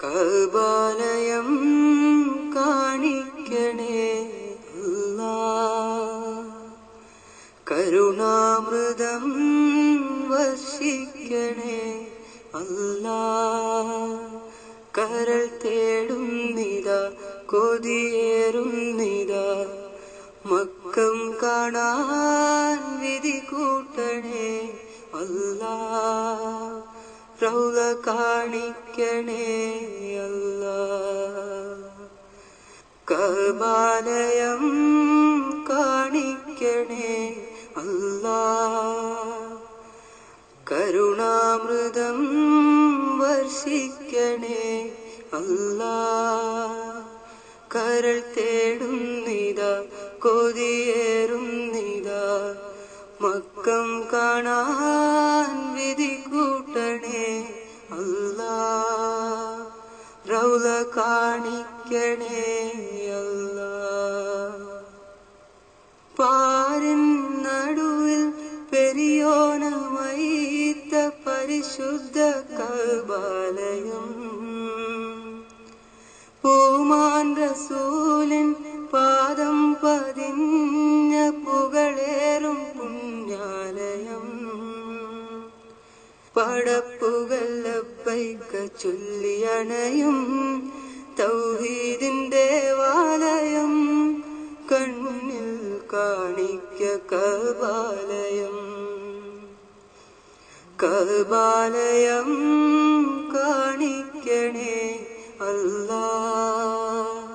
കഅബാലയം കാണിക്കണേ അല്ലാഹ്, കരുണാമൃതം വർഷിക്കണേ അല്ലാഹ്. കരൾ തേടുന്നിതാ, കൊതിയേറുന്നിതാ, മക്കം കാണാൻ വിധി കൂട്ടണേ അല്ലാഹ്. റൗള കാണിക്കണേ അല്ലാഹ്, കഅബാലയം കാണിക്കണേ അല്ലാഹ്. കരുണാമൃതം വർഷിക്കണേ അല്ലാഹ്. കരൾ തേടുന്നിതാ, കൊതിയേറുന്നിതാ, മക്കം കാണാൻ വിധി കൂട്ടണേ അല്ലാഹ്. റൗള കാണിക്കണേ അല്ലാഹ്. പാരിൻ നടുവിൽ പെരിയോനമൈത്ത പരിശുദ്ധ കഅബാലയം, പൂമാൻ റസൂലിൻ പാദം പതിഞ്ഞ പുകളേറും പുണ്യാലയം. പടപ്പുകൾ ലബ്ബൈക ചൊല്ലിയണയും തൗഹീദിൻ ദേവാലയം, കണ്ണിൽ കാണിക്ക കഅബാലയം. കഅബാലയം കാണിക്കണേ അല്ലാഹ്,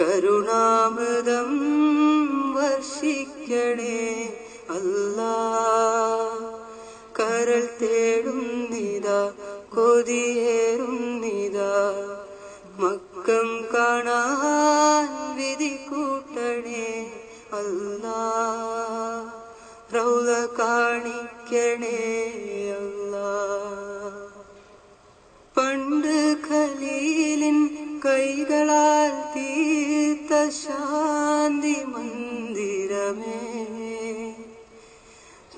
കരുണാമൃതം വർഷിക്കണേ അല്ലാഹ്. കരൾ തേടുന്നിതാ, കൊതിയേറുന്നിതാ, മക്കം കാണാൻ വിധി കൂട്ടണേ അല്ലാഹ്. റൗള കാണിക്കണേ അല്ലാഹ്. പണ്ട് ഖലീലിൻ കൈകളാൽ തീർത്ത ശാന്തി മന്ദിരമേ,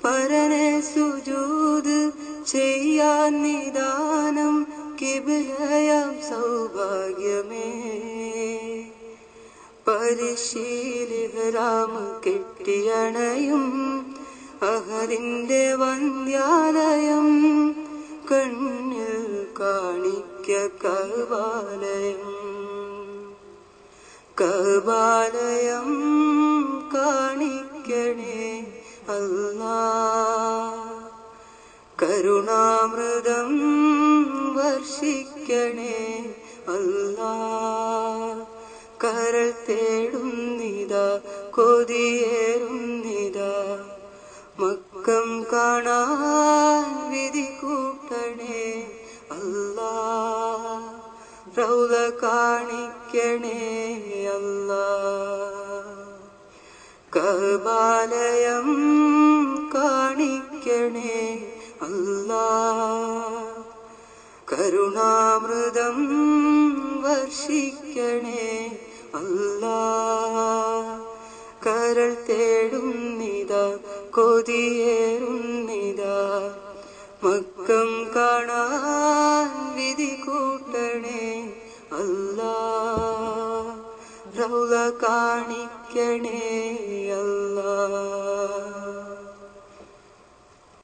പരനെ സുജൂദ് ചെയ്യാൻ നിദാനം കിബ്ലയാം സൗഭാഗ്യമേ. പരിശീലിഹ്റാം കെട്ടിയണയും അഹദിന്റെ വന്ധ്യാലയം, കണ്ണിൽ കാണിക്ക കഅബാലയം. കഅബാലയം കാണിക്കണേ അല്ലാഹ്, കരുണാമൃതം വർഷിക്കണേ അല്ലാഹ്. കരൾ തേടുന്നിതാ, കൊതിയേറുന്നിതാ, മക്കം കാണാൻ വിധി കൂട്ടണേ അല്ലാഹ്. റൗള കാണിക്കണേ അല്ലാഹ്, കഅബാലയം കാണിക്കണേ അല്ലാഹ്. കരുണാമൃതം വർഷിക്കണേ അല്ലാഹ്. കരൾ തേടുന്നിതാ, കൊതിയേറുന്നിതാ, മക്കം കാണാൻ വിധി കൂട്ടണേ അല്ലാഹ്. റൗള കാണിക്കണേ